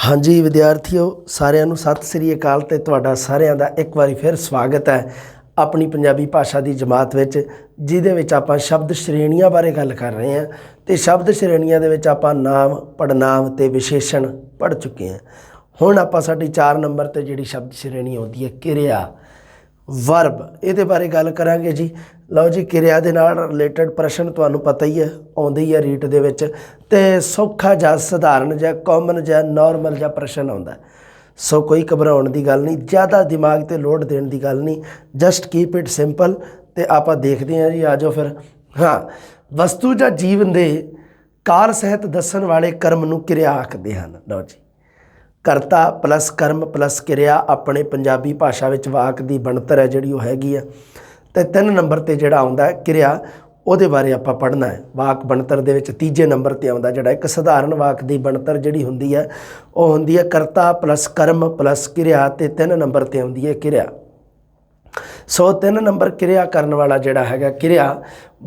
हाँ जी विद्यार्थियों सारिਆਂ ਨੂੰ ਸਤਿ ਸ੍ਰੀ ਅਕਾਲ ਤੇ ਤੁਹਾਡਾ ਸਾਰਿਆਂ ਦਾ ਇੱਕ ਵਾਰੀ ਫਿਰ ਸਵਾਗਤ ਹੈ ਆਪਣੀ ਪੰਜਾਬੀ ਭਾਸ਼ਾ ਦੀ ਜਮਾਤ ਵਿੱਚ ਜਿਹਦੇ ਵਿੱਚ ਆਪਾਂ ਸ਼ਬਦ ਸ਼੍ਰੇਣੀਆਂ ਬਾਰੇ ਗੱਲ ਕਰ ਰਹੇ ਹਾਂ ਤੇ ਸ਼ਬਦ ਸ਼੍ਰੇਣੀਆਂ ਦੇ ਵਿੱਚ ਆਪਾਂ ਨਾਮ ਪੜਨਾਮ ਤੇ ਵਿਸ਼ੇਸ਼ਣ ਪੜ ਚੁੱਕੇ ਹਾਂ। ਹੁਣ ਆਪਾਂ ਸਾਡੀ 4 ਨੰਬਰ ਤੇ ਜਿਹੜੀ ਸ਼ਬਦ ਸ਼੍ਰੇਣੀ ਆਉਂਦੀ ਹੈ ਕਿਰਿਆ वर्ब ये बारे गल करांगे जी। लो जी किरिया दे नाल रिलेटेड प्रश्न तुहानूं पता ही है आउंदे ही है रीट दे विच ते सौखा जा सधारण जा कॉमन जा नॉर्मल जा प्रश्न आउंदा। सो कोई घबराउण दी गल नहीं, ज़्यादा दिमाग ते लोड देण दी गल नहीं, जस्ट कीप इट सिंपल। ते आपां देखदे हां जी, आ जाओ फिर। हाँ, वस्तु जा जीवन दे काल सहित दस्सण वाले कर्म नूं किरिया आखदे हन। लो जी करता प्लस कर्म प्लस किरिया अपने पंजाबी भाषा में वाक की बनतर है जी हैगी है। तो 3 नंबर पर जोड़ा आता है किरिया वो बारे आप पढ़ना है। वाक बनतर दे विच तीजे नंबर पर आता जोड़ा एक सधारण वाक की बनतर जी होंगी है वो होंगी है करता प्लस कर्म प्लस किरिया। तो 3 नंबर पर आती है किरिया। सो 3 नंबर किरिया करने वाला जोड़ा है किरिया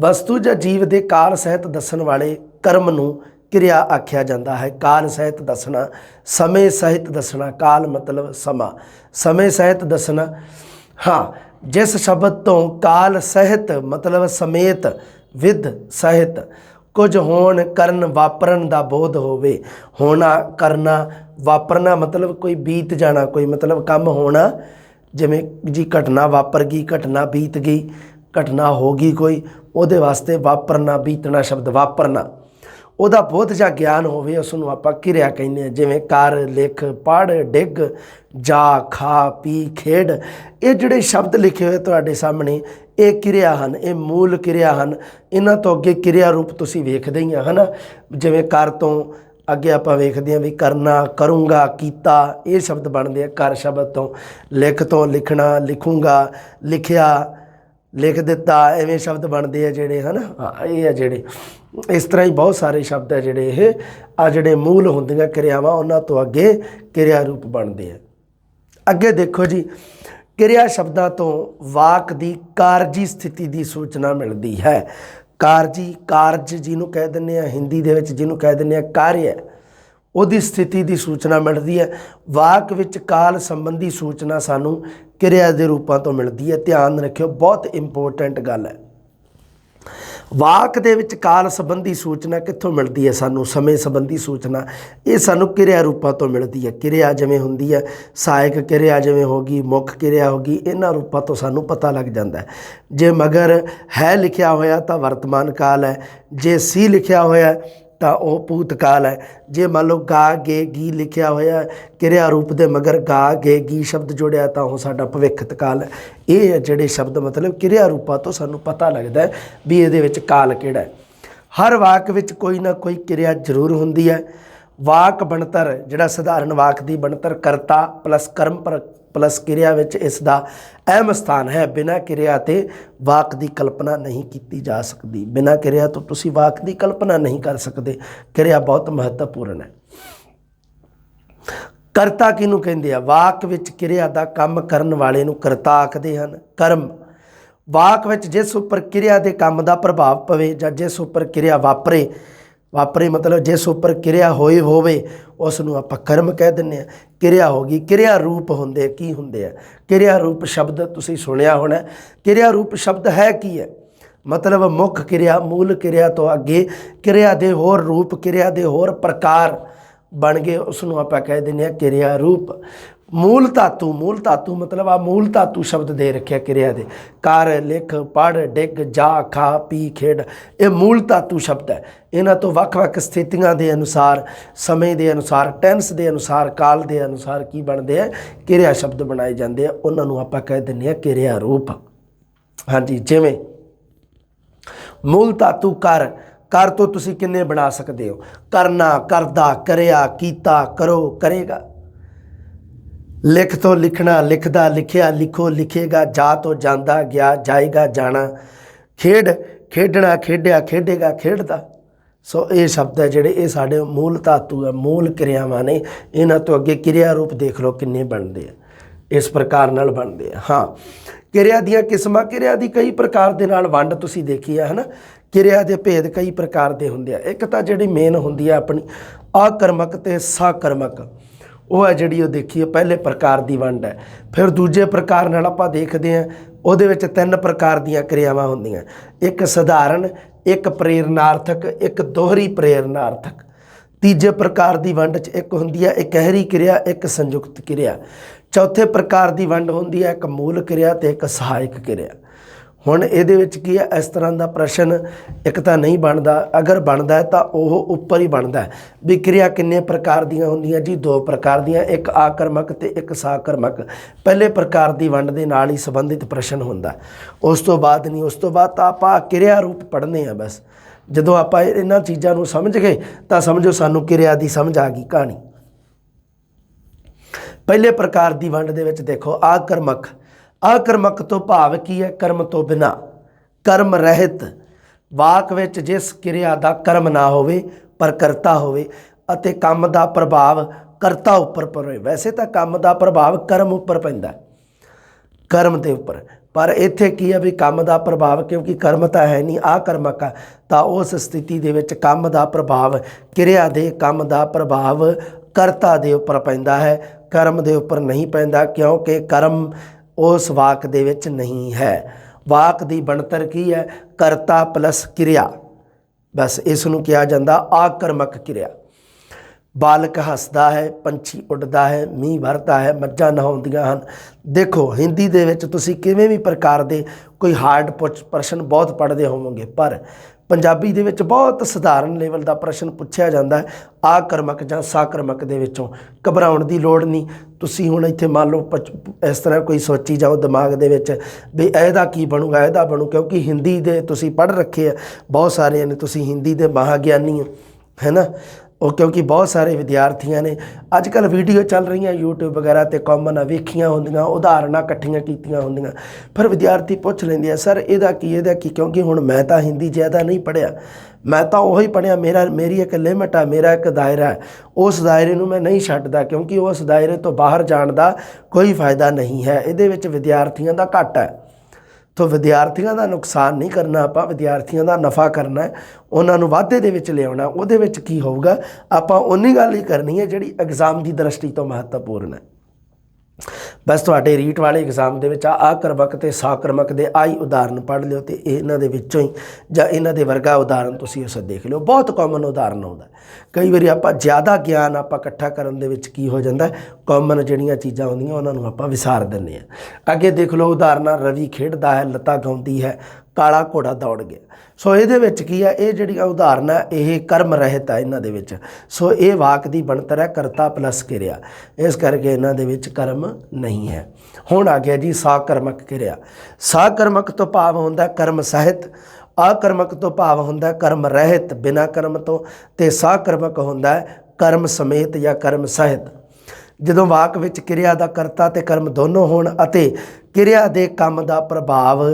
वस्तु या जीव के काल सहित दस्सण वाले कर्म नूं किरिया आख्या जाता है। काल सहित दसना, समय सहित दसना, काल मतलब समा, समय सहित दसना। हाँ, जिस शब्द तो काल सहित मतलब समेत विद सहित कुछ होण करन वापरन दा बोध होवे। होना करना वापरना मतलब कोई बीत जाना, कोई मतलब काम होना, जिमें जी घटना वापर गई, घटना बीत गई, घटना हो गई कोई, उहदे वास्ते वापरना बीतना शब्द वापरना ਉਹਦਾ ਬੋਧ ਜਾਂ ਗਿਆਨ ਹੋਵੇ ਉਸਨੂੰ ਆਪਾਂ ਕਿਰਿਆ ਕਹਿੰਦੇ ਹਾਂ। ਜਿਵੇਂ ਕਰ ਲਿਖ ਪੜ੍ਹ ਡਿੱਗ ਜਾ ਖਾ ਪੀ ਖੇਡ, ਇਹ ਜਿਹੜੇ ਸ਼ਬਦ ਲਿਖੇ ਹੋਏ ਤੁਹਾਡੇ ਸਾਹਮਣੇ ਇਹ ਕਿਰਿਆ ਹਨ, ਇਹ ਮੂਲ ਕਿਰਿਆ ਹਨ। ਇਹਨਾਂ ਤੋਂ ਅੱਗੇ ਕਿਰਿਆ ਰੂਪ ਤੁਸੀਂ ਵੇਖਦੇ ਹੀ ਆ ਹੈ ਨਾ। ਜਿਵੇਂ ਕਰ ਤੋਂ ਅੱਗੇ ਆਪਾਂ ਵੇਖਦੇ ਹਾਂ ਵੀ ਕਰਨਾ ਕਰੂੰਗਾ ਕੀਤਾ, ਇਹ ਸ਼ਬਦ ਬਣਦੇ ਆ ਕਰ ਸ਼ਬਦ ਤੋਂ। ਲਿਖ ਤੋਂ ਲਿਖਣਾ ਲਿਖੂੰਗਾ ਲਿਖਿਆ लिख दिता, इवें शब्द बनते हैं जोड़े है ना। हाँ, ये है जोड़े इस तरह ही बहुत सारे शब्द है जोड़े ये आ जोड़े मूल होंदियां किरियावां उन्हां तो अगे किरिया रूप बनते हैं। अगे देखो जी किरिया शब्दां तो वाक की कारजी स्थिति की सूचना मिलती है। कारजी कारज जिन्हों कह दिंदे आ हिंदी दे विच जिन्हों कह दिंदे आ कार्य, ਉਹਦੀ स्थिति की सूचना मिलती है। वाक विच काल संबंधी सूचना सानू किरिया के रूपों तो मिलती है। ध्यान रखियो, बहुत इंपोर्टेंट गल है। वाक दे विच काल संबंधी सूचना कित्थों मिलती है सानू? समय संबंधी सूचना ये सानू किरिया रूपों तो मिलती है। किरिया जिवें हुंदी है सहायक किरिया जिवें होगी, मुख किरिया होगी, इन्हां रूपों तो सानू पता लग जाता है। जे मगर है लिखिया होया तो वर्तमान काल है, जे सी लिखिया होया तो वह भूतकाल है। जे मान लो गा गे गी लिखिया होया किरिया रूप दे मगर गा गे गी शब्द जोड़िया तो वह साडा भविष्यत काल है। ये जिहड़े शब्द मतलब किरिया रूपां तो सानू पता लगता है भी इहदे विच काल किहड़ा है। हर वाक विच कोई ना कोई किरिया जरूर हुंदी है। वाक बनतर जिहड़ा सधारण वाक की बनतर करता प्लस कर्म प्लस किरिया विच इसदा अहम स्थान है। बिना किरिया ते वाक की कल्पना नहीं की जा सकती। बिना किरिया तो तुसी वाक की कल्पना नहीं कर सकते। किरिया बहुत महत्वपूर्ण है। करता किनू कहते हैं? वाक विच किरिया का काम करन वाले नूं करता आखदे हन। कर्म वाक विच जिस उपर किरिया के काम का प्रभाव पवे जां जिस उपर किरिया वापरे, वापरे मतलब जिस उपर किरिया होए होवे उसनूं आपां कर्म कह दिंदे आ। किरिया होगी किरिया रूप होंदे की होंदे आ? किरिया रूप शब्द तुसीं सुनिया होना। किरिया रूप शब्द है की है? मतलब मुख किरिया मूल किरिया तो अगे किरिया दे होर रूप किरिया दे होर प्रकार बन गए, उसनूं आपां कह दिंदे आ किरिया रूप। मूल धातु मतलब आ मूल धातु शब्द दे रखे किरिया दे। कर लिख पढ़ डिग जा खा पी खेड, ये मूल धातु शब्द है। इन्हां तो वख-वख स्थितियां के अनुसार, समय के अनुसार, टेंस के अनुसार, काल के अनुसार की बनते हैं किरिया शब्द बनाए जाते हैं। उन्होंने आपां कह दिंदे आ किरिया रूप। हाँ जी, जिवें मूल धातु कर तो तुसीं किन्ने बना सकते हो? करना करदा करिया कीता करो करेगा। लिख तो लिखना लिखदा लिखिया लिखो लिखेगा। जा तो जांदा गया जाएगा जाना। खेड खेडना खेडिया खेडेगा खेडदा। सो ये शब्द है जिहड़े ये साडे मूल धातु है, मूल क्रियावां ने। इन्हां तो अगे किरिया रूप देख लो किन्ने बनते हैं, इस प्रकार नाल बनते हैं। हाँ, किरिया दीयां किस्मां, किरिया दी कई प्रकार दे नाल वंड तुसीं देखी है ना। किरिया दे भेद कई प्रकार दे हुंदे आ। एक तां जिहड़ी मेन हुंदी है अपनी आकर्मक ते साकर्मक। ਉਹ ਹੈ ਜਿਹੜੀ ਉਹ ਦੇਖੀਏ ਪਹਿਲੇ ਪ੍ਰਕਾਰ ਦੀ ਵੰਡ ਹੈ। ਫਿਰ ਦੂਜੇ ਪ੍ਰਕਾਰ ਨਾਲ ਆਪਾਂ ਦੇਖਦੇ ਹਾਂ, ਉਹਦੇ ਵਿੱਚ 3 ਪ੍ਰਕਾਰ ਦੀਆਂ ਕਿਰਿਆਵਾਂ ਹੁੰਦੀਆਂ, ਇੱਕ ਸਧਾਰਨ, ਇੱਕ ਪ੍ਰੇਰਨਾਰਥਕ, ਇੱਕ ਦੋਹਰੀ ਪ੍ਰੇਰਨਾਰਥਕ। ਤੀਜੇ ਪ੍ਰਕਾਰ ਦੀ ਵੰਡ 'ਚ ਇੱਕ ਹੁੰਦੀ ਹੈ ਇਕਹਿਰੀ ਕਿਰਿਆ, ਇੱਕ ਸੰਯੁਕਤ ਕਿਰਿਆ। ਚੌਥੇ ਪ੍ਰਕਾਰ ਦੀ ਵੰਡ ਹੁੰਦੀ ਹੈ ਇੱਕ ਮੂਲ ਕਿਰਿਆ ਅਤੇ ਇੱਕ ਸਹਾਇਕ ਕਿਰਿਆ। ਹੁਣ ਇਹਦੇ ਵਿੱਚ ਕੀ ਹੈ, ਇਸ ਤਰ੍ਹਾਂ ਦਾ ਪ੍ਰਸ਼ਨ ਇੱਕ ਤਾਂ ਨਹੀਂ ਬਣਦਾ, ਅਗਰ ਬਣਦਾ ਹੈ ਤਾਂ ਉਹ ਉੱਪਰ ਹੀ ਬਣਦਾ ਹੈ ਵੀ ਕਿਰਿਆ ਕਿੰਨੇ ਪ੍ਰਕਾਰ ਦੀਆਂ ਹੁੰਦੀਆਂ ਜੀ? 2 ਪ੍ਰਕਾਰ ਦੀਆਂ, ਇੱਕ ਆਕਰਮਕ ਅਤੇ ਇੱਕ ਸਾਕਰਮਕ। ਪਹਿਲੇ ਪ੍ਰਕਾਰ ਦੀ ਵੰਡ ਦੇ ਨਾਲ ਹੀ ਸੰਬੰਧਿਤ ਪ੍ਰਸ਼ਨ ਹੁੰਦਾ, ਉਸ ਤੋਂ ਬਾਅਦ ਨਹੀਂ। ਉਸ ਤੋਂ ਬਾਅਦ ਤਾਂ ਆਪਾਂ ਕਿਰਿਆ ਰੂਪ ਪੜ੍ਹਨੇ ਆ ਬਸ। ਜਦੋਂ ਆਪਾਂ ਇਹਨਾਂ ਚੀਜ਼ਾਂ ਨੂੰ ਸਮਝ ਗਏ ਤਾਂ ਸਮਝੋ ਸਾਨੂੰ ਕਿਰਿਆ ਦੀ ਸਮਝ ਆ ਗਈ ਕਹਾਣੀ। ਪਹਿਲੇ ਪ੍ਰਕਾਰ ਦੀ ਵੰਡ ਦੇ ਵਿੱਚ ਦੇਖੋ ਆਕਰਮਕ। ਆਕਰਮਕ ਤੋਂ ਭਾਵ ਕੀ ਹੈ? ਕਰਮ ਤੋਂ ਬਿਨਾਂ, ਕਰਮ ਰਹਿਤ। ਵਾਕ ਵਿੱਚ ਜਿਸ ਕਿਰਿਆ ਦਾ ਕਰਮ ਨਾ ਹੋਵੇ ਪਰ ਕਰਤਾ ਹੋਵੇ ਅਤੇ ਕੰਮ ਦਾ ਪ੍ਰਭਾਵ ਕਰਤਾ ਉੱਪਰ ਪਵੇ। ਵੈਸੇ ਤਾਂ ਕੰਮ ਦਾ ਪ੍ਰਭਾਵ ਕਰਮ ਉੱਪਰ ਪੈਂਦਾ, ਕਰਮ ਦੇ ਉੱਪਰ, ਪਰ ਇੱਥੇ ਕੀ ਹੈ ਵੀ ਕੰਮ ਦਾ ਪ੍ਰਭਾਵ, ਕਿਉਂਕਿ ਕਰਮ ਤਾਂ ਹੈ ਨਹੀਂ, ਆਕਰਮਕ ਆ, ਤਾਂ ਉਸ ਸਥਿਤੀ ਦੇ ਵਿੱਚ ਕੰਮ ਦਾ ਪ੍ਰਭਾਵ, ਕਿਰਿਆ ਦੇ ਕੰਮ ਦਾ ਪ੍ਰਭਾਵ ਕਰਤਾ ਦੇ ਉੱਪਰ ਪੈਂਦਾ ਹੈ, ਕਰਮ ਦੇ ਉੱਪਰ ਨਹੀਂ ਪੈਂਦਾ, ਕਿਉਂਕਿ ਕਰਮ ਉਸ ਵਾਕ ਦੇ ਵਿੱਚ ਨਹੀਂ ਹੈ। ਵਾਕ ਦੀ ਬਣਤਰ ਕੀ ਹੈ? ਕਰਤਾ ਪਲਸ ਕਿਰਿਆ, ਬਸ ਇਸ ਨੂੰ ਕਿਹਾ ਜਾਂਦਾ ਆਕਰਮਕ ਕਿਰਿਆ। ਬਾਲਕ ਹੱਸਦਾ ਹੈ, ਪੰਛੀ ਉੱਡਦਾ ਹੈ, ਮੀਂਹ ਵਰਦਾ ਹੈ, ਮੱਝਾਂ ਨਹਾਉਂਦੀਆਂ ਹਨ। ਦੇਖੋ ਹਿੰਦੀ ਦੇ ਵਿੱਚ ਤੁਸੀਂ ਕਿਵੇਂ ਵੀ ਪ੍ਰਕਾਰ ਦੇ ਕੋਈ ਹਾਰਡ ਪ੍ਰਸ਼ਨ ਬਹੁਤ ਪੜ੍ਹਦੇ ਹੋਵੋਗੇ, ਪਰ ਪੰਜਾਬੀ ਦੇ ਵਿੱਚ ਬਹੁਤ ਸਧਾਰਨ ਲੈਵਲ ਦਾ ਪ੍ਰਸ਼ਨ ਪੁੱਛਿਆ ਜਾਂਦਾ ਹੈ ਆਕਰਮਕ ਜਾਂ ਸਾਕਰਮਕ ਦੇ ਵਿੱਚੋਂ। ਘਬਰਾਉਣ ਦੀ ਲੋੜ ਨਹੀਂ। ਤੁਸੀਂ ਹੁਣ ਇੱਥੇ ਮੰਨ ਲਓ ਇਸ ਤਰ੍ਹਾਂ ਕੋਈ ਸੋਚੀ ਜਾਓ ਦਿਮਾਗ ਦੇ ਵਿੱਚ ਵੀ ਇਹਦਾ ਕੀ ਬਣੂਗਾ, ਇਹਦਾ ਬਣੂ, ਕਿਉਂਕਿ ਹਿੰਦੀ ਦੇ ਤੁਸੀਂ ਪੜ੍ਹ ਰੱਖੇ ਆ ਬਹੁਤ ਸਾਰਿਆਂ ਨੇ, ਤੁਸੀਂ ਹਿੰਦੀ ਦੇ ਮਹਾਂਗਿਆਨੀ ਹੋ, ਹੈ ਨਾ। ਉਹ ਕਿਉਂਕਿ ਬਹੁਤ ਸਾਰੇ ਵਿਦਿਆਰਥੀਆਂ ਨੇ ਅੱਜ ਕੱਲ੍ਹ ਵੀਡੀਓ ਚੱਲ ਰਹੀਆਂ YouTube ਵਗੈਰਾ 'ਤੇ ਕਾਮਨ ਵੇਖੀਆਂ ਹੁੰਦੀਆਂ, ਉਦਾਹਰਨਾਂ ਇਕੱਠੀਆਂ ਕੀਤੀਆਂ ਹੁੰਦੀਆਂ, ਫਿਰ ਵਿਦਿਆਰਥੀ ਪੁੱਛ ਲੈਂਦੇ ਆ ਸਰ ਇਹਦਾ ਕੀ, ਇਹਦਾ ਕੀ? ਕਿਉਂਕਿ ਹੁਣ ਮੈਂ ਤਾਂ ਹਿੰਦੀ ਜ਼ਿਆਦਾ ਨਹੀਂ ਪੜ੍ਹਿਆ, ਮੈਂ ਤਾਂ ਉਹੀ ਪੜ੍ਹਿਆ, ਮੇਰੀ ਇੱਕ ਲਿਮਟ ਆ, ਮੇਰਾ ਇੱਕ ਦਾਇਰਾ ਹੈ, ਉਸ ਦਾਇਰੇ ਨੂੰ ਮੈਂ ਨਹੀਂ ਛੱਡਦਾ, ਕਿਉਂਕਿ ਉਸ ਦਾਇਰੇ ਤੋਂ ਬਾਹਰ ਜਾਣ ਦਾ ਕੋਈ ਫਾਇਦਾ ਨਹੀਂ ਹੈ। ਇਹਦੇ ਵਿੱਚ ਵਿਦਿਆਰਥੀਆਂ ਦਾ ਘਾਟਾ ਹੈ। ਤਾਂ ਵਿਦਿਆਰਥੀਆਂ ਦਾ ਨੁਕਸਾਨ ਨਹੀਂ ਕਰਨਾ ਆਪਾਂ, ਵਿਦਿਆਰਥੀਆਂ ਦਾ ਨਫਾ ਕਰਨਾ ਹੈ, ਉਹਨਾਂ ਨੂੰ ਵਾਧੇ ਦੇ ਵਿੱਚ ਲਿਆਉਣਾ। ਉਹਦੇ ਵਿੱਚ ਕੀ ਹੋਊਗਾ, ਆਪਾਂ ਉਨੀ ਗੱਲ ਹੀ ਕਰਨੀ ਹੈ ਜਿਹੜੀ ਐਗਜ਼ਾਮ ਦੀ ਦ੍ਰਿਸ਼ਟੀ ਤੋਂ ਮਹੱਤਵਪੂਰਨ ਹੈ। ਬਸ ਤੁਹਾਡੇ ਰੀਟ ਵਾਲੇ ਐਗਜ਼ਾਮ ਦੇ ਵਿੱਚ ਆਕਰਮਕ ਅਤੇ ਸਾਕਰਮਕ ਦੇ ਆਈ ਉਦਾਹਰਨ ਪੜ੍ਹ ਲਿਓ ਅਤੇ ਇਹਨਾਂ ਦੇ ਵਿੱਚੋਂ ਹੀ ਜਾਂ ਇਹਨਾਂ ਦੇ ਵਰਗਾ ਉਦਾਹਰਨ ਤੁਸੀਂ ਉਸ ਦੇਖ ਲਿਓ। ਬਹੁਤ ਕਾਮਨ ਉਦਾਹਰਨ ਆਉਂਦਾ। ਕਈ ਵਾਰੀ ਆਪਾਂ ਜ਼ਿਆਦਾ ਗਿਆਨ ਆਪਾਂ ਇਕੱਠਾ ਕਰਨ ਦੇ ਵਿੱਚ ਕੀ ਹੋ ਜਾਂਦਾ, ਕਾਮਨ ਜਿਹੜੀਆਂ ਚੀਜ਼ਾਂ ਹੁੰਦੀਆਂ ਉਹਨਾਂ ਨੂੰ ਆਪਾਂ ਵਿਸਾਰ ਦਿੰਦੇ ਹਾਂ। ਅੱਗੇ ਦੇਖ ਲਓ ਉਦਾਹਰਨਾਂ, ਰਵੀ ਖੇਡਦਾ ਹੈ, ਲਤਾ ਗਾਉਂਦੀ ਹੈ, ਕਾਲਾ ਘੋੜਾ ਦੌੜ ਗਿਆ। ਸੋ ਇਹਦੇ ਵਿੱਚ ਕੀ ਹੈ, ਇਹ ਜਿਹੜੀਆਂ ਉਦਾਹਰਨ ਹੈ ਇਹ ਕਰਮ ਰਹਿਤ ਹੈ ਇਹਨਾਂ ਦੇ ਵਿੱਚ। ਸੋ ਇਹ ਵਾਕ ਦੀ ਬਣਤਰ ਹੈ ਕਰਤਾ ਪਲਸ ਕਿਰਿਆ, ਇਸ ਕਰਕੇ ਇਹਨਾਂ ਦੇ ਵਿੱਚ ਕਰਮ ਨਹੀਂ ਹੈ। ਹੁਣ ਆ ਗਿਆ ਜੀ ਸਾਕਰਮਕ ਕਿਰਿਆ। ਸਾਕਰਮਕ ਤੋਂ ਭਾਵ ਹੁੰਦਾ ਕਰਮ ਸਹਿਤ, ਆਕਰਮਕ ਤੋਂ ਭਾਵ ਹੁੰਦਾ ਕਰਮ ਰਹਿਤ ਬਿਨਾਂ ਕਰਮ ਤੋਂ, ਅਤੇ ਸਾਕਰਮਕ ਹੁੰਦਾ ਕਰਮ ਸਮੇਤ ਜਾਂ ਕਰਮ ਸਹਿਤ। ਜਦੋਂ ਵਾਕ ਵਿੱਚ ਕਿਰਿਆ ਦਾ ਕਰਤਾ ਅਤੇ ਕਰਮ ਦੋਨੋਂ ਹੋਣ ਅਤੇ ਕਿਰਿਆ ਦੇ ਕੰਮ ਦਾ ਪ੍ਰਭਾਵ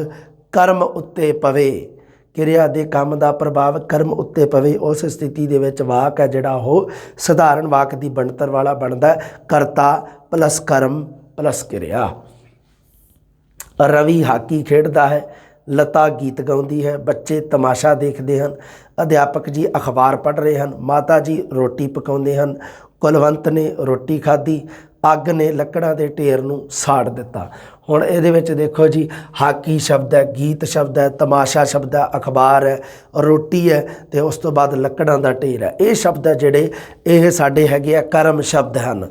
ਕਰਮ ਉੱਤੇ ਪਵੇ, ਕਿਰਿਆ ਦੇ ਕੰਮ ਦਾ ਪ੍ਰਭਾਵ ਕਰਮ ਉੱਤੇ ਪਵੇ, ਉਸ ਸਥਿਤੀ ਦੇ ਵਿੱਚ ਵਾਕ ਹੈ ਜਿਹੜਾ ਉਹ ਸਧਾਰਨ ਵਾਕ ਦੀ ਬਣਤਰ ਵਾਲਾ ਬਣਦਾ ਕਰਤਾ ਪਲਸ ਕਰਮ ਪਲਸ ਕਿਰਿਆ। ਰਵੀ ਹਾਕੀ ਖੇਡਦਾ ਹੈ, ਲਤਾ ਗੀਤ ਗਾਉਂਦੀ ਹੈ, ਬੱਚੇ ਤਮਾਸ਼ਾ ਦੇਖਦੇ ਹਨ, ਅਧਿਆਪਕ ਜੀ ਅਖਬਾਰ ਪੜ੍ਹ ਰਹੇ ਹਨ, ਮਾਤਾ ਜੀ ਰੋਟੀ ਪਕਾਉਂਦੇ ਹਨ, ਕੁਲਵੰਤ ਨੇ ਰੋਟੀ ਖਾਧੀ, ਅੱਗ ਨੇ ਲੱਕੜਾਂ ਦੇ ਢੇਰ ਨੂੰ ਸਾੜ ਦਿੱਤਾ। ਹੁਣ ਇਹਦੇ ਵਿੱਚ ਦੇਖੋ ਜੀ ਹਾਕੀ ਸ਼ਬਦ ਹੈ, ਗੀਤ ਸ਼ਬਦ ਹੈ, ਤਮਾਸ਼ਾ ਸ਼ਬਦ ਹੈ, ਅਖਬਾਰ ਹੈ, ਰੋਟੀ ਹੈ ਅਤੇ ਉਸ ਤੋਂ ਬਾਅਦ ਲੱਕੜਾਂ ਦਾ ਢੇਰ ਹੈ। ਇਹ ਸ਼ਬਦ ਹੈ ਜਿਹੜੇ ਇਹ ਸਾਡੇ ਹੈਗੇ ਆ ਕਰਮ ਸ਼ਬਦ ਹਨ।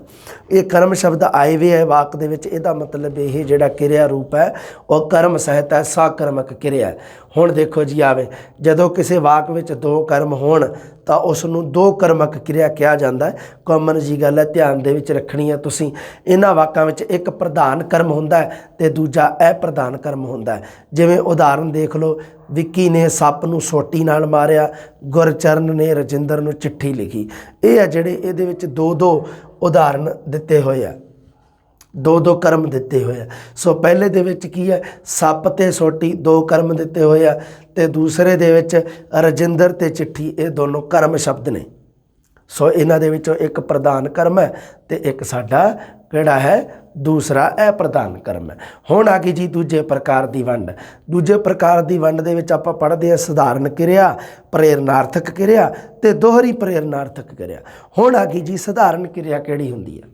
ਇਹ ਕਰਮ ਸ਼ਬਦ ਆਏ ਵੇ ਹੈ ਵਾਕ ਦੇ ਵਿੱਚ, ਇਹਦਾ ਮਤਲਬ ਇਹ ਜਿਹੜਾ ਕਿਰਿਆ ਰੂਪ ਹੈ ਉਹ ਕਰਮ ਸਹਿਤ ਹੈ, ਸਾਕਰਮਕ ਕਿਰਿਆ। ਹੁਣ ਦੇਖੋ ਜੀ ਆਵੇ, ਜਦੋਂ ਕਿਸੇ ਵਾਕ ਵਿੱਚ 2 ਕਰਮ ਹੋਣ ਤਾਂ ਉਸ ਨੂੰ 2 ਕਰਮਕ ਕਿਰਿਆ ਕਿਹਾ ਜਾਂਦਾ ਹੈ। ਕਾਮਨ ਜੀ ਗੱਲ ਹੈ, ਧਿਆਨ ਦੇ ਵਿੱਚ ਰੱਖਣੀ ਹੈ ਤੁਸੀਂ। ਇਹਨਾਂ ਵਾਕਾਂ ਵਿੱਚ ਇੱਕ ਪ੍ਰਧਾਨ ਕਰਮ ਹੁੰਦਾ ਹੈ ਅਤੇ ਦੂਜਾ ਅਪ੍ਰਧਾਨ ਕਰਮ ਹੁੰਦਾ ਹੈ। ਜਿਵੇਂ ਉਦਾਹਰਨ ਦੇਖ ਲਓ, ਵਿੱਕੀ ਨੇ ਸੱਪ ਨੂੰ ਸੋਟੀ ਨਾਲ ਮਾਰਿਆ, ਗੁਰਚਰਨ ਨੇ ਰਜਿੰਦਰ ਨੂੰ ਚਿੱਠੀ ਲਿਖੀ। ਇਹ ਆ ਜਿਹੜੇ ਇਹਦੇ ਵਿੱਚ 2-2 ਉਦਾਹਰਨ ਦਿੱਤੇ ਹੋਏ ਆ, 2-2 ਕਰਮ ਦਿੱਤੇ ਹੋਏ ਆ। ਸੋ ਪਹਿਲੇ ਦੇ ਵਿੱਚ ਕੀ ਹੈ, ਸੱਪ ਅਤੇ ਸੋਟੀ 2 ਕਰਮ ਦਿੱਤੇ ਹੋਏ ਆ, ਅਤੇ ਦੂਸਰੇ ਦੇ ਵਿੱਚ ਰਜਿੰਦਰ ਅਤੇ ਚਿੱਠੀ, ਇਹ ਦੋਨੋਂ ਕਰਮ ਸ਼ਬਦ ਨੇ। ਸੋ ਇਹਨਾਂ ਦੇ ਵਿੱਚੋਂ ਇੱਕ ਪ੍ਰਧਾਨ ਕਰਮ ਹੈ ਅਤੇ ਇੱਕ ਸਾਡਾ ਕਿਹੜਾ ਹੈ, ਦੂਸਰਾ ਅਪ੍ਰਧਾਨ ਕਰਮ ਹੈ। ਹੁਣ ਆ ਗਈ ਜੀ ਦੂਜੇ ਪ੍ਰਕਾਰ ਦੀ ਵੰਡ। ਦੂਜੇ ਪ੍ਰਕਾਰ ਦੀ ਵੰਡ ਦੇ ਵਿੱਚ ਆਪਾਂ ਪੜ੍ਹਦੇ ਹਾਂ ਸਧਾਰਨ ਕਿਰਿਆ, ਪ੍ਰੇਰਨਾਰਥਕ ਕਿਰਿਆ ਅਤੇ ਦੋਹਰੀ ਪ੍ਰੇਰਨਾਰਥਕ ਕਿਰਿਆ। ਹੁਣ ਆ ਗਈ ਜੀ ਸਧਾਰਨ ਕਿਰਿਆ ਕਿਹੜੀ ਹੁੰਦੀ ਹੈ।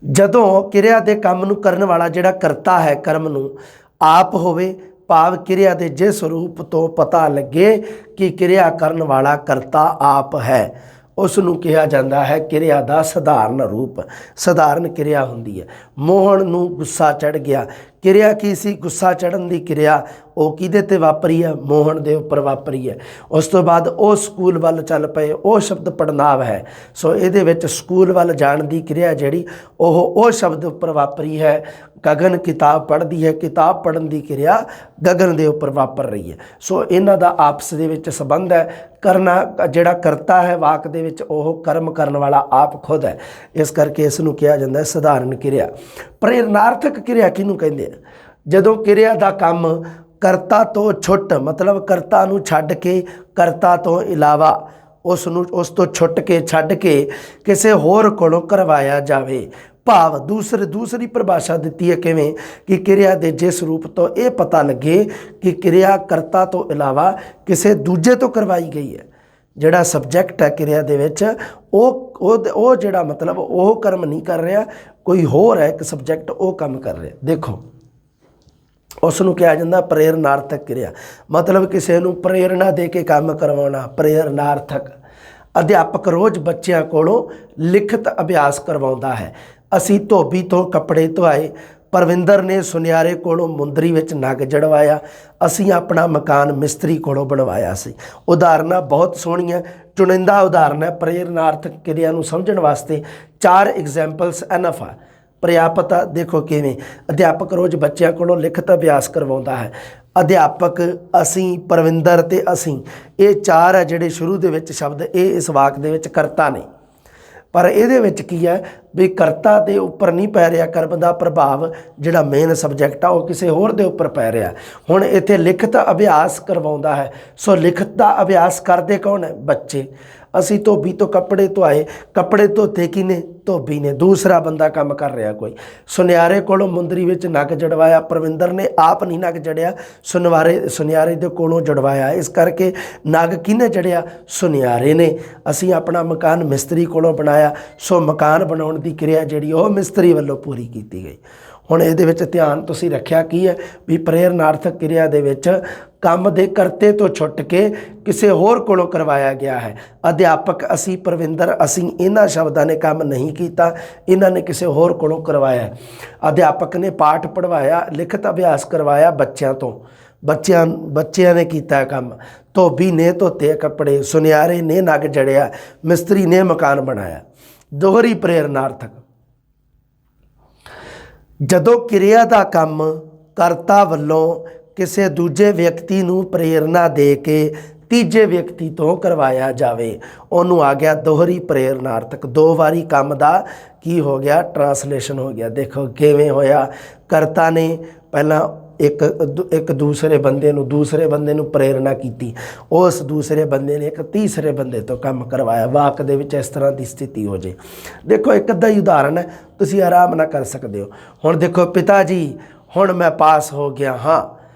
ਜਦੋਂ ਕਿਰਿਆ ਦੇ ਕੰਮ ਨੂੰ ਕਰਨ ਵਾਲਾ ਜਿਹੜਾ ਕਰਤਾ ਹੈ ਕਰਮ ਨੂੰ ਆਪ ਹੋਵੇ, ਭਾਵ ਕਿਰਿਆ ਦੇ ਜਿਸ ਰੂਪ ਤੋਂ ਪਤਾ ਲੱਗੇ ਕਿ ਕਿਰਿਆ ਕਰਨ ਵਾਲਾ ਕਰਤਾ ਆਪ ਹੈ, ਉਸ ਨੂੰ ਕਿਹਾ ਜਾਂਦਾ ਹੈ ਕਿਰਿਆ ਦਾ ਸਧਾਰਨ ਰੂਪ। ਸਧਾਰਨ ਕਿਰਿਆ ਹੁੰਦੀ ਹੈ। ਮੋਹਨ ਨੂੰ ਗੁੱਸਾ ਚੜ੍ਹ ਗਿਆ, ਕਿਰਿਆ ਕੀ ਸੀ? ਗੁੱਸਾ ਚੜ੍ਹਨ ਦੀ ਕਿਰਿਆ ਉਹ ਕਿਹਦੇ ਤੇ ਵਾਪਰੀ ਹੈ? ਮੋਹਨ ਦੇ ਉੱਪਰ ਵਾਪਰੀ ਹੈ। ਉਸ ਤੋਂ ਬਾਅਦ ਉਹ ਸਕੂਲ ਵੱਲ ਚੱਲ ਪਏ, ਉਹ ਸ਼ਬਦ ਪੜਨਾਵ ਹੈ। ਸੋ ਇਹਦੇ ਵਿੱਚ ਸਕੂਲ ਵੱਲ ਜਾਣ ਦੀ ਕਿਰਿਆ ਜਿਹੜੀ ਉਹ ਸ਼ਬਦ ਉੱਪਰ ਵਾਪਰੀ ਹੈ। ਗਗਨ ਕਿਤਾਬ ਪੜ੍ਹਦੀ ਹੈ, ਕਿਤਾਬ ਪੜ੍ਹਨ ਦੀ ਕਿਰਿਆ ਗਗਨ ਦੇ ਉੱਪਰ ਵਾਪਰ ਰਹੀ ਹੈ। ਸੋ ਇਹਨਾਂ ਦਾ ਆਪਸ ਦੇ ਵਿੱਚ ਸੰਬੰਧ ਹੈ। ਕਰਨਾ ਜਿਹੜਾ ਕਰਤਾ ਹੈ ਵਾਕ ਦੇ ਵਿੱਚ ਉਹ ਕਰਮ ਕਰਨ ਵਾਲਾ ਆਪ ਖੁਦ ਹੈ। ਇਸ ਕਰਕੇ ਇਸ ਨੂੰ ਕਿਹਾ ਜਾਂਦਾ ਹੈ ਸਧਾਰਨ ਕਿਰਿਆ। ਪ੍ਰੇਰਨਾਰਥਕ ਕਿਰਿਆ ਕਿਹਨੂੰ ਕਹਿੰਦੇ ਆ? ਜਦੋਂ ਕਿਰਿਆ ਦਾ ਕੰਮ ਕਰਤਾ ਤੋਂ ਛੁੱਟ, ਮਤਲਬ ਕਰਤਾ ਨੂੰ ਛੱਡ ਕੇ, ਕਰਤਾ ਤੋਂ ਇਲਾਵਾ ਉਸ ਤੋਂ ਛੁੱਟ ਕੇ, ਛੱਡ ਕੇ ਕਿਸੇ ਹੋਰ ਕੋਲੋਂ ਕਰਵਾਇਆ ਜਾਵੇ। ਭਾਵ ਦੂਸਰੀ ਪਰਿਭਾਸ਼ਾ ਦਿੱਤੀ ਹੈ ਕਿਵੇਂ ਕਿ ਕਿਰਿਆ ਦੇ ਜਿਸ ਰੂਪ ਤੋਂ ਇਹ ਪਤਾ ਲੱਗੇ ਕਿ ਕਿਰਿਆ ਕਰਤਾ ਤੋਂ ਇਲਾਵਾ ਕਿਸੇ ਦੂਜੇ ਤੋਂ ਕਰਵਾਈ ਗਈ ਹੈ। ਜਿਹੜਾ ਸਬਜੈਕਟ ਹੈ ਕਿਰਿਆ ਦੇ ਵਿੱਚ ਉਹ ਜਿਹੜਾ ਮਤਲਬ ਉਹ ਕਰਮ ਨਹੀਂ ਕਰ ਰਿਹਾ, ਕੋਈ ਹੋਰ ਹੈ ਇੱਕ ਸਬਜੈਕਟ ਉਹ ਕੰਮ ਕਰ ਰਿਹਾ। ਦੇਖੋ ਉਸ ਨੂੰ ਕਿਹਾ ਜਾਂਦਾ ਪ੍ਰੇਰਨਾਰਥਕ ਕਿਰਿਆ, ਮਤਲਬ ਕਿਸੇ ਨੂੰ ਪ੍ਰੇਰਨਾ ਦੇ ਕੇ ਕੰਮ ਕਰਵਾਉਣਾ, ਪ੍ਰੇਰਨਾਰਥਕ। ਅਧਿਆਪਕ ਰੋਜ਼ ਬੱਚਿਆਂ ਕੋਲੋਂ ਲਿਖਤ ਅਭਿਆਸ ਕਰਵਾਉਂਦਾ ਹੈ। ਅਸੀਂ ਧੋਬੀ ਤੋਂ ਕੱਪੜੇ ਧੁਆਏ, ਪਰਵਿੰਦਰ ਨੇ ਸੁਨਿਆਰੇ ਕੋਲੋਂ ਮੁੰਦਰੀ ਵਿੱਚ ਨਗ ਜੜਵਾਇਆ, ਅਸੀਂ ਆਪਣਾ ਮਕਾਨ ਮਿਸਤਰੀ ਕੋਲੋਂ ਬਣਵਾਇਆ ਸੀ। ਉਦਾਹਰਨਾਂ ਬਹੁਤ ਸੋਹਣੀਆਂ, ਚੁਣਿੰਦਾ ਉਦਾਹਰਨ ਹੈ ਪ੍ਰੇਰਨਾਰਥਕ ਕਿਰਿਆ ਨੂੰ ਸਮਝਣ ਵਾਸਤੇ। 4 ਐਗਜ਼ਾਮਪਲਸ ਐਨਫ ਆ। ਪ੍ਰਿਆਪਤਾ ਦੇਖੋ ਕਿਵੇਂ, ਅਧਿਆਪਕ ਰੋਜ਼ ਬੱਚਿਆਂ ਕੋਲੋਂ ਲਿਖਤ ਅਭਿਆਸ ਕਰਵਾਉਂਦਾ ਹੈ। ਅਧਿਆਪਕ, ਅਸੀਂ, ਪਰਵਿੰਦਰ ਤੇ ਅਸੀਂ, ਇਹ 4 ਹੈ ਜਿਹੜੇ ਸ਼ੁਰੂ ਦੇ ਵਿੱਚ ਸ਼ਬਦ ਇਹ ਇਸ ਵਾਕ ਦੇ ਵਿੱਚ ਕਰਤਾ ਨੇ। ਪਰ ਇਹਦੇ ਵਿੱਚ ਕੀ ਹੈ ਵੀ ਕਰਤਾ ਦੇ ਉੱਪਰ ਨਹੀਂ ਪੈ ਰਿਹਾ ਕਰਮ ਦਾ ਪ੍ਰਭਾਵ, ਜਿਹੜਾ ਮੇਨ ਸਬਜੈਕਟ ਆ ਉਹ ਕਿਸੇ ਹੋਰ ਦੇ ਉੱਪਰ ਪੈ ਰਿਹਾ। ਹੁਣ ਇੱਥੇ ਲਿਖਤ ਅਭਿਆਸ ਕਰਵਾਉਂਦਾ ਹੈ। ਸੋ ਲਿਖਤ ਦਾ ਅਭਿਆਸ ਕਰਦੇ ਕੌਣ ਹੈ? ਬੱਚੇ। ਅਸੀਂ ਧੋਬੀ ਤੋਂ ਕੱਪੜੇ ਧੁਆਏ, ਕੱਪੜੇ ਧੋਤੇ ਕਿਹਨੇ? ਧੋਬੀ ਨੇ, ਦੂਸਰਾ ਬੰਦਾ ਕੰਮ ਕਰ ਰਿਹਾ ਕੋਈ। ਸੁਨਿਆਰੇ ਕੋਲੋਂ ਮੁੰਦਰੀ ਵਿੱਚ ਨਗ ਜੜਵਾਇਆ, ਪਰਵਿੰਦਰ ਨੇ ਆਪ ਨਹੀਂ ਨਗ ਜੜਿਆ, ਸੁਨਿਆਰੇ ਦੇ ਕੋਲੋਂ ਜੜਵਾਇਆ। ਇਸ ਕਰਕੇ ਨਗ ਕਿਹਨੇ ਜੜਿਆ? ਸੁਨਿਆਰੇ ਨੇ। ਅਸੀਂ ਆਪਣਾ ਮਕਾਨ ਮਿਸਤਰੀ ਕੋਲੋਂ ਬਣਾਇਆ। ਸੋ ਮਕਾਨ ਬਣਾਉਣ ਦੀ ਕਿਰਿਆ ਜਿਹੜੀ ਉਹ ਮਿਸਤਰੀ ਵੱਲੋਂ ਪੂਰੀ ਕੀਤੀ ਗਈ। ਹੁਣ ਇਹਦੇ ਵਿੱਚ ਧਿਆਨ ਤੁਸੀਂ ਰੱਖਿਆ ਕੀ ਹੈ ਵੀ ਪ੍ਰੇਰਨਾਰਥਕ ਕਿਰਿਆ ਦੇ ਵਿੱਚ ਕੰਮ ਦੇ ਕਰਤੇ ਤੋਂ ਛੁੱਟ ਕੇ ਕਿਸੇ ਹੋਰ ਕੋਲੋਂ ਕਰਵਾਇਆ ਗਿਆ ਹੈ। ਅਧਿਆਪਕ, ਅਸੀਂ, ਪਰਵਿੰਦਰ, ਅਸੀਂ, ਇਹਨਾਂ ਸ਼ਬਦਾਂ ਨੇ ਕੰਮ ਨਹੀਂ ਕੀਤਾ, ਇਹਨਾਂ ਨੇ ਕਿਸੇ ਹੋਰ ਕੋਲੋਂ ਕਰਵਾਇਆ। ਅਧਿਆਪਕ ਨੇ ਪਾਠ ਪੜ੍ਹਵਾਇਆ, ਲਿਖਤ ਅਭਿਆਸ ਕਰਵਾਇਆ ਬੱਚਿਆਂ ਤੋਂ, ਬੱਚਿਆਂ ਨੇ ਕੀਤਾ ਕੰਮ। ਧੋਬੀ ਨੇ ਧੋਤੇ ਕੱਪੜੇ, ਸੁਨਿਆਰੇ ਨੇ ਨਗ ਜੜਿਆ, ਮਿਸਤਰੀ ਨੇ ਮਕਾਨ ਬਣਾਇਆ। ਦੋਹਰੀ ਪ੍ਰੇਰਨਾਰਥਕ। ਜਦੋਂ ਕਿਰਿਆ ਦਾ ਕੰਮ ਕਰਤਾ ਵੱਲੋਂ ਕਿਸੇ ਦੂਜੇ ਵਿਅਕਤੀ ਨੂੰ ਪ੍ਰੇਰਨਾ ਦੇ ਕੇ ਤੀਜੇ ਵਿਅਕਤੀ ਤੋਂ ਕਰਵਾਇਆ ਜਾਵੇ, ਉਹਨੂੰ ਆ ਗਿਆ ਦੋਹਰੀ ਪ੍ਰੇਰਨਾਰਥਕ। 2 ਵਾਰੀ ਕੰਮ ਦਾ ਕੀ ਹੋ ਗਿਆ? ਟਰਾਂਸਲੇਸ਼ਨ ਹੋ ਗਿਆ। ਦੇਖੋ ਕਿਵੇਂ ਹੋਇਆ। ਕਰਤਾ ਨੇ ਪਹਿਲਾਂ ਇੱਕ ਦੂਸਰੇ ਬੰਦੇ ਨੂੰ ਪ੍ਰੇਰਨਾ ਕੀਤੀ, ਉਸ ਦੂਸਰੇ ਬੰਦੇ ਨੇ ਇੱਕ ਤੀਸਰੇ ਬੰਦੇ ਤੋਂ ਕੰਮ ਕਰਵਾਇਆ। ਵਾਕ ਦੇ ਵਿੱਚ ਇਸ ਤਰ੍ਹਾਂ ਦੀ ਸਥਿਤੀ ਹੋ ਜੇ। ਦੇਖੋ ਇੱਕ ਅੱਧਾ ਹੀ ਉਦਾਹਰਨ ਹੈ, ਤੁਸੀਂ ਆਰਾਮ ਨਾਲ ਕਰ ਸਕਦੇ ਹੋ। ਹੁਣ ਦੇਖੋ, ਪਿਤਾ ਜੀ ਹੁਣ ਮੈਂ ਪਾਸ ਹੋ ਗਿਆ ਹਾਂ,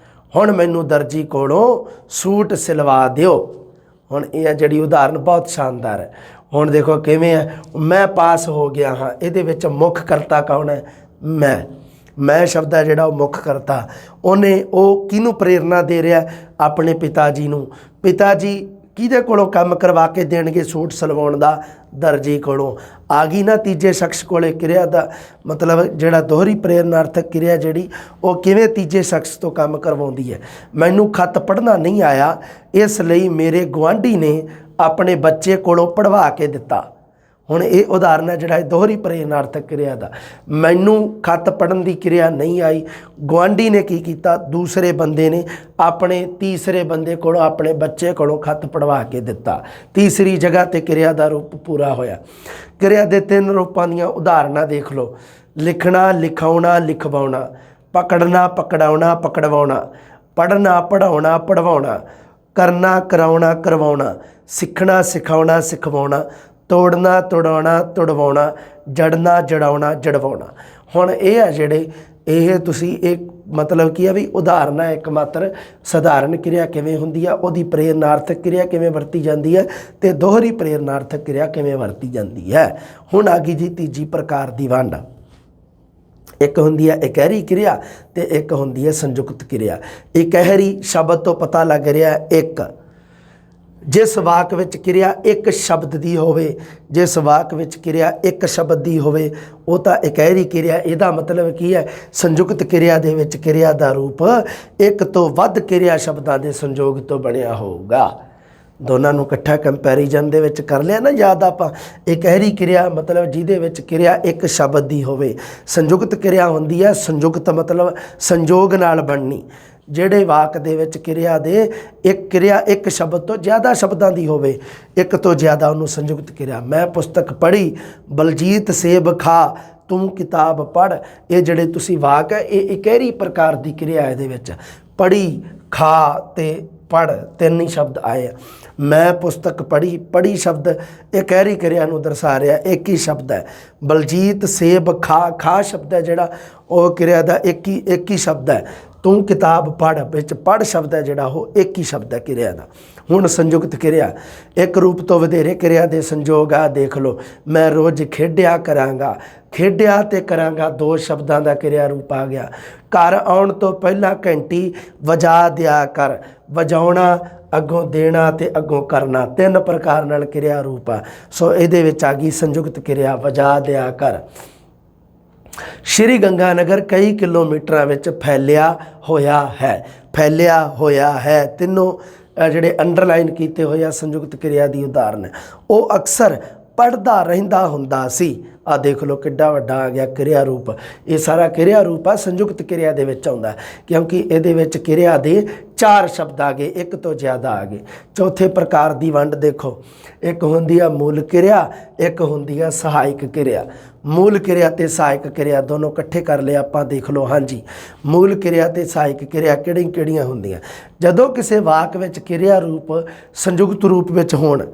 ਹੁਣ ਮੈਨੂੰ ਦਰਜੀ ਕੋਲੋਂ ਸੂਟ ਸਿਲਵਾ ਦਿਓ। ਹੁਣ ਇਹ ਜਿਹੜੀ ਉਦਾਹਰਨ ਬਹੁਤ ਸ਼ਾਨਦਾਰ ਹੈ। ਹੁਣ ਦੇਖੋ ਕਿਵੇਂ ਹੈ, ਮੈਂ ਪਾਸ ਹੋ ਗਿਆ ਹਾਂ, ਇਹਦੇ ਵਿੱਚ ਮੁੱਖ ਕਰਤਾ ਕੌਣ ਹੈ? ਮੈਂ ਸ਼ਬਦ ਹੈ ਜਿਹੜਾ ਉਹ ਮੁੱਖ ਕਰਤਾ। ਉਹ ਕਿਹਨੂੰ ਪ੍ਰੇਰਨਾ ਦੇ ਰਿਹਾ? ਆਪਣੇ ਪਿਤਾ ਜੀ ਨੂੰ। ਪਿਤਾ ਜੀ ਕਿਹਦੇ ਕੋਲੋਂ ਕੰਮ ਕਰਵਾ ਕੇ ਦੇਣਗੇ ਸੂਟ ਸਿਲਵਾਉਣ ਦਾ? ਦਰਜੀ ਕੋਲੋਂ। ਆ ਗਈ ਨਾ ਤੀਜੇ ਸ਼ਖਸ ਕੋਲੇ ਕਿਰਿਆ ਦਾ ਮਤਲਬ ਜਿਹੜਾ ਦੋਹਰੀ ਪ੍ਰੇਰਨਾਰਥਕ ਕਿਰਿਆ ਜਿਹੜੀ ਉਹ ਕਿਵੇਂ ਤੀਜੇ ਸ਼ਖਸ ਤੋਂ ਕੰਮ ਕਰਵਾਉਂਦੀ ਹੈ। ਮੈਨੂੰ ਖੱਤ ਪੜ੍ਹਨਾ ਨਹੀਂ ਆਇਆ, ਇਸ ਲਈ ਮੇਰੇ ਗੁਆਂਢੀ ਨੇ ਆਪਣੇ ਬੱਚੇ ਕੋਲੋਂ ਪੜ੍ਹਵਾ ਕੇ ਦਿੱਤਾ। ਹੁਣ ਇਹ ਉਦਾਹਰਨ ਹੈ ਜਿਹੜਾ ਦੋਹਰੀ ਪ੍ਰੇਰਨਾਰਥਕ ਕਿਰਿਆ ਦਾ। ਮੈਨੂੰ ਖੱਤ ਪੜ੍ਹਨ ਦੀ ਕਿਰਿਆ ਨਹੀਂ ਆਈ, ਗੁਆਂਢੀ ਨੇ ਕੀ ਕੀਤਾ? ਦੂਸਰੇ ਬੰਦੇ ਨੇ ਆਪਣੇ ਤੀਸਰੇ ਬੰਦੇ ਕੋਲੋਂ ਆਪਣੇ ਬੱਚੇ ਕੋਲੋਂ ਖੱਤ ਪੜਵਾ ਕੇ ਦਿੱਤਾ। ਤੀਸਰੀ ਜਗ੍ਹਾ ਤੇ ਕਿਰਿਆ ਦਾ ਰੂਪ ਪੂਰਾ ਹੋਇਆ। ਕਿਰਿਆ ਦੇ 3 ਰੂਪਾਂ ਦੀਆਂ ਉਦਾਹਰਨਾਂ ਦੇਖ ਲਓ। ਲਿਖਣਾ, ਲਿਖਾਉਣਾ, ਲਿਖਵਾਉਣਾ। ਪਕੜਨਾ, ਪਕੜਾਉਣਾ, ਪਕੜਵਾਉਣਾ। ਪੜ੍ਹਨਾ, ਪੜ੍ਹਾਉਣਾ, ਪੜ੍ਹਵਾਉਣਾ। ਕਰਨਾ, ਕਰਾਉਣਾ, ਕਰਵਾਉਣਾ। ਸਿੱਖਣਾ, ਸਿਖਾਉਣਾ, ਸਿਖਵਾਉਣਾ। ਤੋੜਨਾ, ਤੁੜਾਉਣਾ, ਤੁੜਵਾਉਣਾ। ਜੜਨਾ, ਜੜਾਉਣਾ, ਜੜਵਾਉਣਾ। ਹੁਣ ਇਹ ਆ ਜਿਹੜੇ ਇਹ ਤੁਸੀਂ ਇੱਕ ਮਤਲਬ ਕੀ ਆ ਵੀ ਉਦਾਹਰਨ ਹੈ ਇੱਕ ਮਾਤਰ। ਸਧਾਰਨ ਕਿਰਿਆ ਕਿਵੇਂ ਹੁੰਦੀ ਆ, ਉਹਦੀ ਪ੍ਰੇਰਨਾਰਥਕ ਕਿਰਿਆ ਕਿਵੇਂ ਵਰਤੀ ਜਾਂਦੀ ਹੈ ਤੇ ਦੋਹਰੀ ਪ੍ਰੇਰਨਾਰਥਕ ਕਿਰਿਆ ਕਿਵੇਂ ਵਰਤੀ ਜਾਂਦੀ ਹੈ। ਹੁਣ ਆ ਗਈ ਜੀ ਤੀਜੀ ਪ੍ਰਕਾਰ ਦੀ ਵੰਡ। ਇੱਕ ਹੁੰਦੀ ਹੈ ਇਕਹਿਰੀ ਕਿਰਿਆ ਤੇ ਇੱਕ ਹੁੰਦੀ ਹੈ ਸੰਯੁਕਤ ਕਿਰਿਆ। ਇਕਹਿਰੀ ਸ਼ਬਦ ਤੋਂ ਪਤਾ ਲੱਗ ਰਿਹਾ ਇੱਕ, ਜਿਸ ਵਾਕ ਵਿੱਚ ਕਿਰਿਆ ਇੱਕ ਸ਼ਬਦ ਦੀ ਹੋਵੇ, ਜਿਸ ਵਾਕ ਵਿੱਚ ਕਿਰਿਆ ਇੱਕ ਸ਼ਬਦ ਦੀ ਹੋਵੇ ਉਹ ਤਾਂ ਇਕਹਿਰੀ ਕਿਰਿਆ। ਇਹਦਾ ਮਤਲਬ ਕੀ ਹੈ? ਸੰਯੁਕਤ ਕਿਰਿਆ ਦੇ ਵਿੱਚ ਕਿਰਿਆ ਦਾ ਰੂਪ ਇੱਕ ਤੋਂ ਵੱਧ ਕਿਰਿਆ ਸ਼ਬਦਾਂ ਦੇ ਸੰਯੋਗ ਤੋਂ ਬਣਿਆ ਹੋਊਗਾ। ਦੋਨਾਂ ਨੂੰ ਇਕੱਠਾ ਕੰਪੈਰੀਜ਼ਨ ਦੇ ਵਿੱਚ ਕਰ ਲਿਆ ਨਾ ਯਾਦ ਆਪਾਂ। ਇਕਹਿਰੀ ਕਿਰਿਆ ਮਤਲਬ ਜਿਹਦੇ ਵਿੱਚ ਕਿਰਿਆ ਇੱਕ ਸ਼ਬਦ ਦੀ ਹੋਵੇ। ਸੰਯੁਕਤ ਕਿਰਿਆ ਹੁੰਦੀ ਹੈ, ਸੰਯੁਕਤ ਮਤਲਬ ਸੰਯੋਗ ਨਾਲ ਬਣਨੀ। ਜਿਹੜੇ ਵਾਕ ਦੇ ਵਿੱਚ ਕਿਰਿਆ ਦੇ ਕਿਰਿਆ ਇੱਕ ਸ਼ਬਦ ਤੋਂ ਜ਼ਿਆਦਾ ਸ਼ਬਦਾਂ ਦੀ ਹੋਵੇ, ਇੱਕ ਤੋਂ ਜ਼ਿਆਦਾ, ਉਹਨੂੰ ਸੰਯੁਕਤ ਕਿਰਿਆ। ਮੈਂ ਪੁਸਤਕ ਪੜ੍ਹੀ, ਬਲਜੀਤ ਸੇਬ ਖਾ, ਤੂੰ ਕਿਤਾਬ ਪੜ੍ਹ। ਇਹ ਜਿਹੜੇ ਤੁਸੀਂ ਵਾਕ ਹੈ ਇਹ ਇਕਹਿਰੀ ਪ੍ਰਕਾਰ ਦੀ ਕਿਰਿਆ। ਇਹਦੇ ਵਿੱਚ ਪੜ੍ਹੀ, ਖਾ ਤੇ ਪੜ੍ਹ ਤਿੰਨ ਹੀ ਸ਼ਬਦ ਆਏ। ਮੈਂ ਪੁਸਤਕ ਪੜ੍ਹੀ, ਪੜ੍ਹੀ ਸ਼ਬਦ ਇਕਹਿਰੀ ਕਿਰਿਆ ਨੂੰ ਦਰਸਾ ਰਿਹਾ, ਇੱਕ ਹੀ ਸ਼ਬਦ ਹੈ। ਬਲਜੀਤ ਸੇਬ ਖਾ, ਖਾ ਸ਼ਬਦ ਹੈ ਜਿਹੜਾ ਉਹ ਕਿਰਿਆ ਦਾ ਇੱਕ ਹੀ ਸ਼ਬਦ ਹੈ। ਤੂੰ ਕਿਤਾਬ ਪੜ੍ਹ ਵਿੱਚ ਪੜ੍ਹ ਸ਼ਬਦ ਹੈ ਜਿਹੜਾ ਉਹ ਇੱਕ ਹੀ ਸ਼ਬਦ ਹੈ ਕਿਰਿਆ ਦਾ। ਹੁਣ ਸੰਯੁਕਤ ਕਿਰਿਆ, ਇੱਕ ਰੂਪ ਤੋਂ ਵਧੇਰੇ ਕਿਰਿਆ ਦੇ ਸੰਯੋਗ ਆ। ਦੇਖ ਲਓ, ਮੈਂ ਰੋਜ਼ ਖੇਡਿਆ ਕਰਾਂਗਾ, ਖੇਡਿਆ ਤੇ ਕਰਾਂਗਾ ਦੋ ਸ਼ਬਦਾਂ ਦਾ ਕਿਰਿਆ ਰੂਪ ਆ ਗਿਆ। ਘਰ ਆਉਣ ਤੋਂ ਪਹਿਲਾਂ ਘੰਟੀ ਵਜਾ ਦਿਆ ਕਰ, ਵਜਾਉਣਾ, ਅੱਗੋਂ ਦੇਣਾ ਤੇ ਅੱਗੋਂ ਕਰਨਾ, ਤਿੰਨ ਪ੍ਰਕਾਰ ਨਾਲ ਕਿਰਿਆ ਰੂਪ ਆ। ਸੋ ਇਹਦੇ ਵਿੱਚ ਆ ਗਈ ਸੰਯੁਕਤ ਕਿਰਿਆ, ਵਜਾ ਦਿਆ ਕਰ। ਸ਼੍ਰੀ ਗੰਗਾ ਨਗਰ ਕਈ ਕਿਲੋਮੀਟਰਾਂ ਵਿੱਚ ਫੈਲਿਆ ਹੋਇਆ ਹੈ, ਫੈਲਿਆ ਹੋਇਆ ਹੈ। ਤਿੰਨੋਂ ਜਿਹੜੇ ਅੰਡਰਲਾਈਨ ਕੀਤੇ ਹੋਏ ਆ ਸੰਯੁਕਤ ਕਿਰਿਆ ਦੀ ਉਦਾਹਰਨ। ਉਹ ਅਕਸਰ ਪੜ੍ਹਦਾ ਰਹਿੰਦਾ ਹੁੰਦਾ ਸੀ। ਆ ਦੇਖ ਲਓ ਕਿੱਡਾ ਵੱਡਾ ਆ ਗਿਆ ਕਿਰਿਆ ਰੂਪ। ਇਹ ਸਾਰਾ ਕਿਰਿਆ ਰੂਪ ਆ ਸੰਯੁਕਤ ਕਿਰਿਆ ਦੇ ਵਿੱਚ ਆਉਂਦਾ, ਕਿਉਂਕਿ ਇਹਦੇ ਵਿੱਚ ਕਿਰਿਆ ਦੇ ਚਾਰ ਸ਼ਬਦ ਆ ਗਏ, ਇੱਕ ਤੋਂ ਜ਼ਿਆਦਾ ਆ ਗਏ। ਚੌਥੇ ਪ੍ਰਕਾਰ ਦੀ ਵੰਡ ਦੇਖੋ, ਇੱਕ ਹੁੰਦੀ ਆ ਮੂਲ ਕਿਰਿਆ, ਇੱਕ ਹੁੰਦੀ ਆ ਸਹਾਇਕ ਕਿਰਿਆ। ਮੂਲ ਕਿਰਿਆ ਤੇ ਸਹਾਇਕ ਕਿਰਿਆ ਦੋਨੋਂ ਇਕੱਠੇ ਕਰ ਲਿਆ ਆਪਾਂ। ਦੇਖ ਲਓ, ਹਾਂਜੀ, ਮੂਲ ਕਿਰਿਆ ਤੇ ਸਹਾਇਕ ਕਿਰਿਆ ਕਿਹੜੀਆਂ ਹੁੰਦੀਆਂ? ਜਦੋਂ ਕਿਸੇ ਵਾਕ ਵਿੱਚ ਕਿਰਿਆ ਰੂਪ ਸੰਯੁਕਤ ਰੂਪ ਵਿੱਚ ਹੋਣ।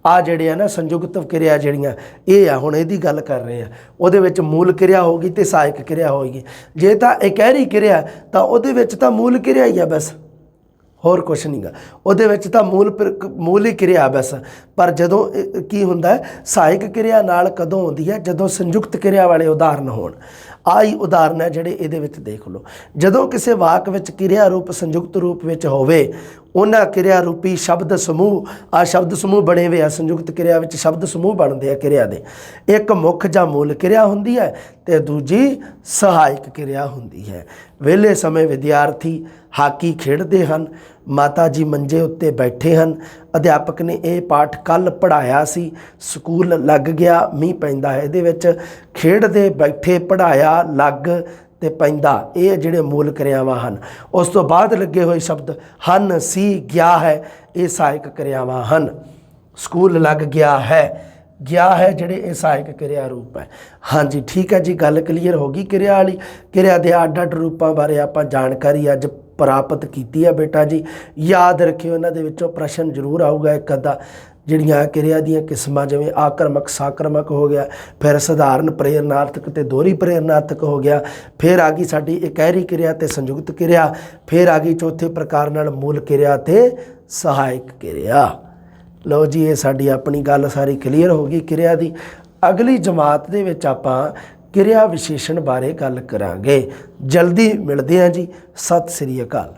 ਆ ਜਿਹੜੇ ਆ ਨਾ ਸੰਯੁਕਤ ਕਿਰਿਆ ਜਿਹੜੀਆਂ ਇਹ ਆ, ਹੁਣ ਇਹਦੀ ਗੱਲ ਕਰ ਰਹੇ ਆ। ਉਹਦੇ ਵਿੱਚ ਮੂਲ ਕਿਰਿਆ ਹੋਗੀ ਤੇ ਸਹਾਇਕ ਕਿਰਿਆ ਹੋਏਗੀ। ਜੇ ਤਾਂ ਇਕਹਿਰੀ ਕਿਰਿਆ ਤਾਂ ਉਹਦੇ ਵਿੱਚ ਤਾਂ ਮੂਲ ਕਿਰਿਆ ਹੀ ਆ ਬਸ, ਹੋਰ ਕੁਛ ਨਹੀਂ ਗਾ। ਉਹਦੇ ਵਿੱਚ ਤਾਂ ਮੂਲ ਹੀ ਕਿਰਿਆ ਬਸ। ਪਰ ਜਦੋਂ ਕੀ ਹੁੰਦਾ ਸਹਾਇਕ ਕਿਰਿਆ ਨਾਲ ਕਦੋਂ ਆਉਂਦੀ ਹੈ? ਜਦੋਂ ਸੰਯੁਕਤ ਕਿਰਿਆ ਵਾਲੇ ਉਦਾਹਰਨ ਹੋਣ। ਆਹੀ ਉਦਾਹਰਨ ਹੈ ਜਿਹੜੇ ਇਹਦੇ ਵਿੱਚ ਦੇਖ ਲਓ। ਜਦੋਂ ਕਿਸੇ ਵਾਕ ਵਿੱਚ ਕਿਰਿਆ ਰੂਪ ਸੰਯੁਕਤ ਰੂਪ ਵਿੱਚ ਹੋਵੇ, ਉਹਨਾਂ ਕਿਰਿਆ ਰੂਪੀ ਸ਼ਬਦ ਸਮੂਹ, ਆ ਸ਼ਬਦ ਸਮੂਹ ਬਣੇ ਹੋਏ ਆ ਸੰਯੁਕਤ ਕਿਰਿਆ ਵਿੱਚ, ਸ਼ਬਦ ਸਮੂਹ ਬਣਦੇ ਆ ਕਿਰਿਆ ਦੇ। ਇੱਕ ਮੁੱਖ ਜਾਂ ਮੂਲ ਕਿਰਿਆ ਹੁੰਦੀ ਹੈ ਤੇ ਦੂਜੀ ਸਹਾਇਕ ਕਿਰਿਆ ਹੁੰਦੀ ਹੈ। ਵਿਹਲੇ ਸਮੇਂ ਵਿਦਿਆਰਥੀ ਹਾਕੀ ਖੇਡਦੇ ਹਨ, ਮਾਤਾ ਜੀ ਮੰਜੇ ਉੱਤੇ ਬੈਠੇ ਹਨ, ਅਧਿਆਪਕ ਨੇ ਇਹ ਪਾਠ ਕੱਲ੍ਹ ਪੜ੍ਹਾਇਆ ਸੀ, ਸਕੂਲ ਲੱਗ ਗਿਆ, ਮੀਂਹ ਪੈਂਦਾ ਹੈ। ਇਹਦੇ ਵਿੱਚ ਖੇਡਦੇ, ਬੈਠੇ, ਪੜ੍ਹਾਇਆ, ਲੱਗ ਤੇ ਪੈਂਦਾ, ਇਹ ਜਿਹੜੇ ਮੂਲ ਕਿਰਿਆਵਾਂ ਹਨ। ਉਸ ਤੋਂ ਬਾਅਦ ਲੱਗੇ ਹੋਏ ਸ਼ਬਦ ਹਨ, ਸੀ, ਗਿਆ ਹੈ, ਇਹ ਸਹਾਇਕ ਕਿਰਿਆਵਾਂ ਹਨ। ਸਕੂਲ ਲੱਗ ਗਿਆ ਹੈ, ਗਿਆ ਹੈ ਜਿਹੜੇ ਇਹ ਸਹਾਇਕ ਕਿਰਿਆ ਰੂਪ ਹੈ। ਹਾਂਜੀ, ਠੀਕ ਹੈ ਜੀ, ਗੱਲ ਕਲੀਅਰ ਹੋ ਗਈ ਕਿਰਿਆ ਵਾਲੀ। ਕਿਰਿਆ ਦੇ ਅੱਡ ਅੱਡ ਰੂਪਾਂ ਬਾਰੇ ਆਪਾਂ ਜਾਣਕਾਰੀ ਅੱਜ ਪ੍ਰਾਪਤ ਕੀਤੀ ਹੈ ਬੇਟਾ ਜੀ। ਯਾਦ ਰੱਖਿਓ, ਇਹਨਾਂ ਦੇ ਵਿੱਚੋਂ ਪ੍ਰਸ਼ਨ ਜ਼ਰੂਰ ਆਊਗਾ ਇੱਕ ਅੱਧਾ। ਜਿਹੜੀਆਂ ਕਿਰਿਆ ਦੀਆਂ ਕਿਸਮਾਂ ਜਿਵੇਂ ਆਕਰਮਕ, ਸਾਕਰਮਕ ਹੋ ਗਿਆ, ਫਿਰ ਸਧਾਰਨ ਪ੍ਰੇਰਨਾਰਥਕ ਤੇ ਦੋਹਰੀ ਪ੍ਰੇਰਨਾਰਥਕ ਹੋ ਗਿਆ, ਫਿਰ ਆ ਗਈ ਸਾਡੀ ਇਕਹਿਰੀ ਕਿਰਿਆ ਤੇ ਸੰਯੁਕਤ ਕਿਰਿਆ, ਫਿਰ ਆ ਗਈ ਚੌਥੇ ਪ੍ਰਕਾਰ ਨਾਲ ਮੂਲ ਕਿਰਿਆ ਤੇ ਸਹਾਇਕ ਕਿਰਿਆ। ਲਓ ਜੀ, ਇਹ ਸਾਡੀ ਆਪਣੀ ਗੱਲ ਸਾਰੀ ਕਲੀਅਰ ਹੋ ਗਈ ਕਿਰਿਆ ਦੀ। ਅਗਲੀ ਜਮਾਤ ਦੇ ਵਿੱਚ ਆਪਾਂ ਕਿਰਿਆ ਵਿਸ਼ੇਸ਼ਣ ਬਾਰੇ ਗੱਲ ਕਰਾਂਗੇ। ਜਲਦੀ ਮਿਲਦੇ ਹਾਂ ਜੀ। ਸਤਿ ਸ੍ਰੀ ਅਕਾਲ।